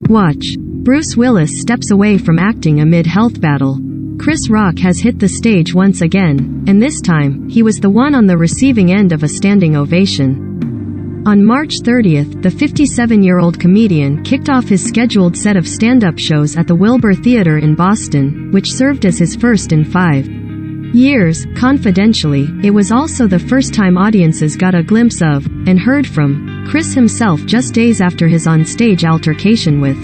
Watch. Bruce Willis steps away from acting amid health battle. Chris Rock has hit the stage once again, and this time, he was the one on the receiving end of a standing ovation. On March 30th, the 57-year-old comedian kicked off his scheduled set of stand-up shows at the Wilbur Theater in Boston, which served as his first in 5 years. Confidentially, it was also the first time audiences got a glimpse of, and heard from, Chris himself just days after his on-stage altercation with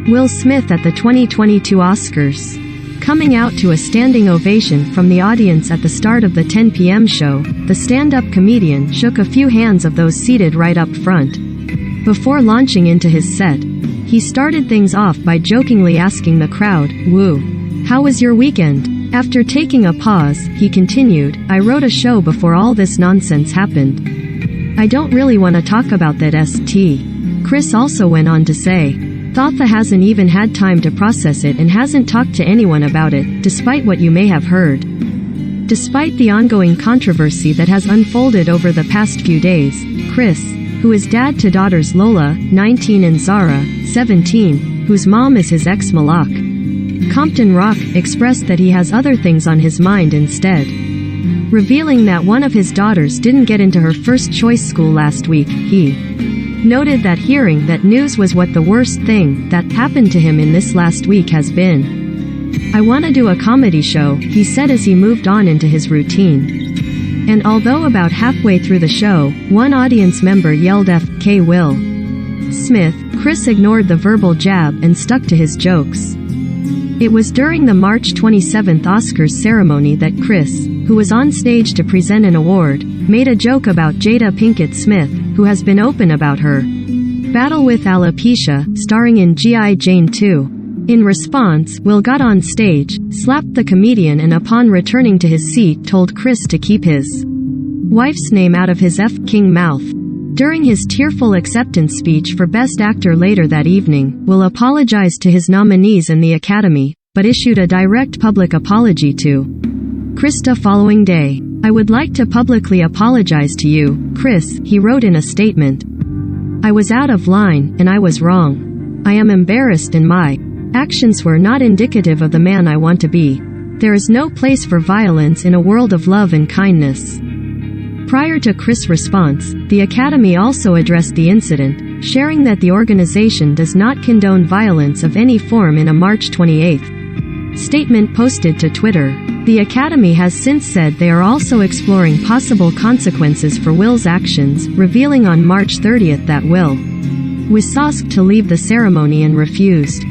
Will Smith at the 2022 Oscars. Coming out to a standing ovation from the audience at the start of the 10 p.m. show, the stand-up comedian shook a few hands of those seated right up front. Before launching into his set, he started things off by jokingly asking the crowd, "Woo. How was your weekend?" After taking a pause, he continued, "I wrote a show before all this nonsense happened. I don't really want to talk about that st." Chris also went on to say, "Thotha hasn't even had time to process it and hasn't talked to anyone about it, despite what you may have heard." Despite the ongoing controversy that has unfolded over the past few days, Chris, who is dad to daughters Lola, 19 and Zara, 17, whose mom is his ex Malak Compton Rock, expressed that he has other things on his mind instead. Revealing that one of his daughters didn't get into her first choice school last week, he noted that hearing that news was what the worst thing that happened to him in this last week has been. "I want to do a comedy show," he said as he moved on into his routine. And although about halfway through the show, one audience member yelled "F.K. Will Smith," Chris ignored the verbal jab and stuck to his jokes. It was during the March 27th Oscars ceremony that Chris, who was on stage to present an award, made a joke about Jada Pinkett Smith, who has been open about her battle with alopecia, starring in G.I. Jane 2. In response, Will got on stage, slapped the comedian and upon returning to his seat told Chris to keep his wife's name out of his F-king mouth. During his tearful acceptance speech for Best Actor later that evening, Will apologized to his nominees and the Academy, but issued a direct public apology to Chris the following day. "I would like to publicly apologize to you, Chris," he wrote in a statement. "I was out of line, and I was wrong. I am embarrassed and my actions were not indicative of the man I want to be. There is no place for violence in a world of love and kindness." Prior to Chris' response, the Academy also addressed the incident, sharing that the organization does not condone violence of any form in a March 28 statement posted to Twitter. The Academy has since said they are also exploring possible consequences for Will's actions, revealing on March 30th that Will was asked to leave the ceremony and refused.